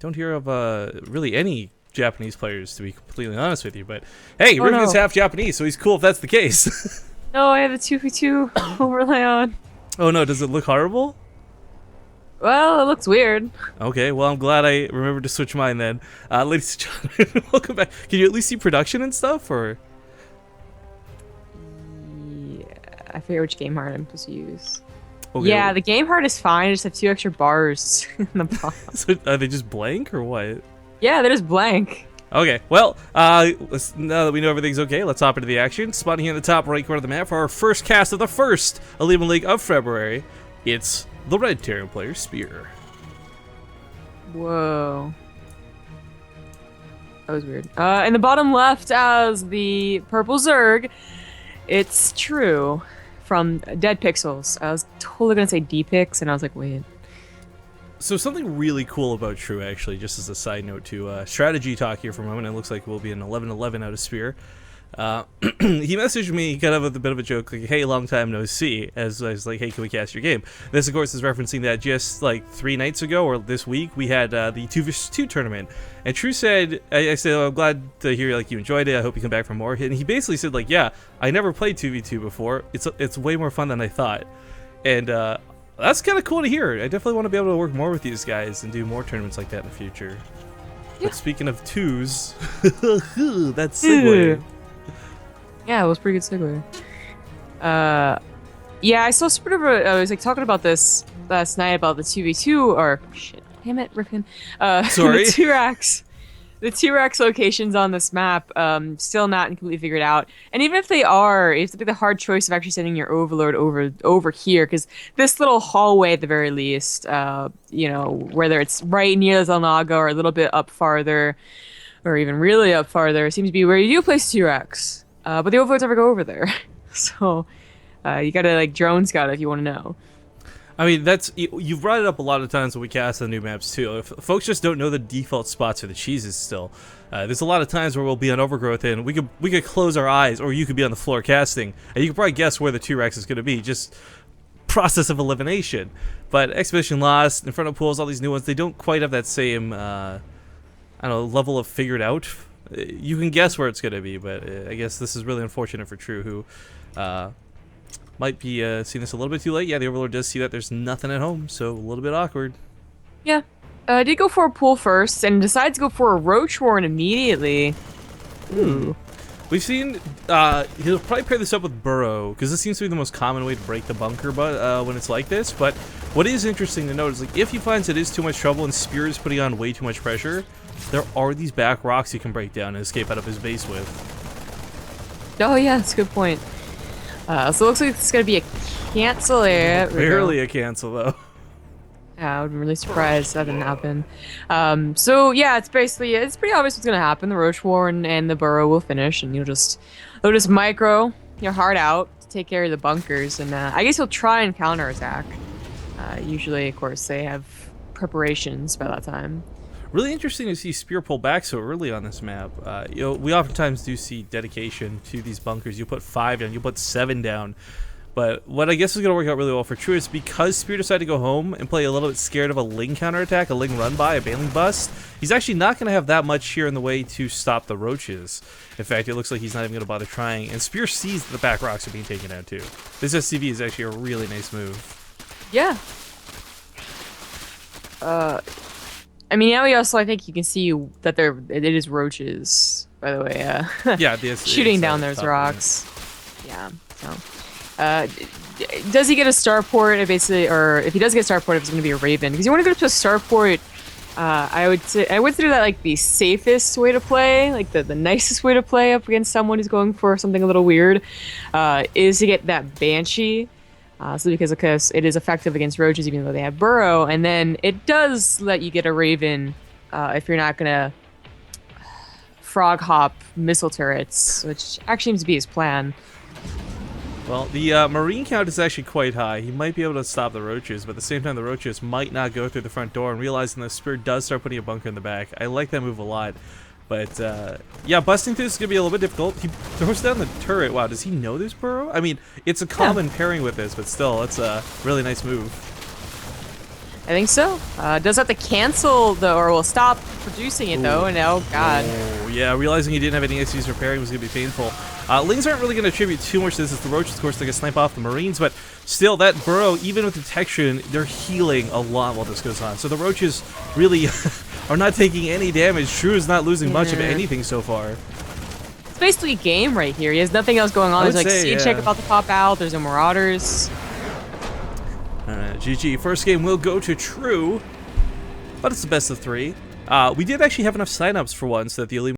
Don't hear of really any Japanese players, to be completely honest with you. But hey, Oh Rifkin's no. half Japanese, so he's cool if that's the case. No, I have a 2v2 overlay on. Oh no, does it look horrible? Well, it looks weird. Okay, well I'm glad I remembered to switch mine then. Ladies and gentlemen, welcome back. Can you at least see production and stuff, or? Yeah, I forget which game heart I'm supposed to use. Okay, Yeah, the game heart is fine. I just have 2 extra bars in the bottom. so are they just blank or what? Yeah, they're just blank. Okay, well, now that we know everything's okay, let's hop into the action. Spawning here in the top right corner of the map for our first cast of the first OlimoLeague of February. It's the Red Terran player Spear. Whoa. That was weird. In the bottom left as the purple Zerg, it's True from Dead Pixels. I was totally gonna say D-Pix, and I was like, wait. So something really cool about True, actually, just as a side note to strategy talk here for a moment, it looks like we'll be an 11-11 out of Spear. He messaged me kind of with a bit of a joke, like, hey, long time no see, as I was like, hey, can we cast your game? This, of course, is referencing that just like 3 nights ago, or this week, we had the 2v2 tournament, and True said, I said, oh, I'm glad to hear like you enjoyed it, I hope you come back for more, and he basically said, like, yeah, I never played 2v2 before, it's way more fun than I thought, and that's kind of cool to hear. I definitely want to be able to work more with these guys and do more tournaments like that in the future. Yeah. But speaking of twos, that's segue. Yeah, it was a pretty good segue. Yeah, I saw sort of I was like talking about this last night about the 2v2 or shit, damn it, Riffin. Sorry. The T-Rex locations on this map, still not completely figured out. And even if they are, it's the hard choice of actually sending your overlord over here, because this little hallway at the very least, you know, whether it's right near the Zalnaga or a little bit up farther, or even really up farther, seems to be where you do place T-Rex. But the overlords never go over there. So you gotta like drone scout if you want to know. I mean, you've brought it up a lot of times when we cast the new maps too. If folks just don't know the default spots for the cheeses still, there's a lot of times where we'll be on Overgrowth and we could close our eyes, or you could be on the floor casting, and you could probably guess where the T-Rex is going to be. Just process of elimination. But Expedition Lost, Inferno Pools, all these new ones, they don't quite have that same, I don't know, level of figured out. You can guess where it's going to be, but I guess this is really unfortunate for True, who might be seeing this a little bit too late. Yeah, the Overlord does see that there's nothing at home, so a little bit awkward. Yeah. I did go for a pool first and decided to go for a Roach Warren immediately. Ooh. We've seen, he'll probably pair this up with Burrow, because this seems to be the most common way to break the bunker when it's like this, but what is interesting to note is, like, if he finds it is too much trouble and Spear is putting on way too much pressure, there are these back rocks you can break down and escape out of his base with. Oh yeah, that's a good point. So it looks like it's gonna be a cancel area. Barely a cancel, though. Yeah, I would be really surprised if that didn't happen. So yeah, it's pretty obvious what's gonna happen. The Roach Warren and the Burrow will finish, and they'll just micro your heart out to take care of the bunkers, and I guess he'll try and counterattack. Usually, of course, they have preparations by that time. Really interesting to see Spear pull back so early on this map. You know, we oftentimes do see dedication to these bunkers. You put 5 down, you put 7 down. But what I guess is going to work out really well for True is because Spear decided to go home and play a little bit scared of a Ling counterattack, a Ling run by, a Baneling bust, he's actually not going to have that much here in the way to stop the Roaches. In fact, it looks like he's not even going to bother trying. And Spear sees that the back rocks are being taken out too. This SCV is actually a really nice move. Yeah. I mean, now we also, I think you can see that it is roaches, by the way. Yeah, shooting down those rocks. Yeah, so. Does he get a starport? Basically, or if he does get a starport, it's going to be a Raven. Because you want to go to a starport, I would consider that like the safest way to play, like the nicest way to play up against someone who's going for something a little weird, is to get that Banshee. So because it is effective against roaches even though they have Burrow, and then it does let you get a Raven if you're not gonna frog hop missile turrets, which actually seems to be his plan. Well, the Marine count is actually quite high. He might be able to stop the Roaches, but at the same time the Roaches might not go through the front door, and realizing the Spear does start putting a bunker in the back. I like that move a lot. But, yeah, busting through this is going to be a little bit difficult. He throws down the turret. Wow, does he know this Burrow? I mean, it's a common pairing with this, but still, it's a really nice move. I think so. Does have to cancel the, or will stop producing it though, and oh god. Oh, yeah, realizing he didn't have any XPs repairing was going to be painful. Lings aren't really going to attribute too much to this, as the Roaches, of course, they can snipe off the Marines, but still, that burrow, even with detection, they're healing a lot while this goes on. So the Roaches really are not taking any damage. Shrew is not losing much of anything so far. It's basically a game right here. He has nothing else going on. There's like Siege Check about to pop out. There's no Marauders. GG. First game will go to True, but it's the best of 3. We did actually have enough signups for once that the Elite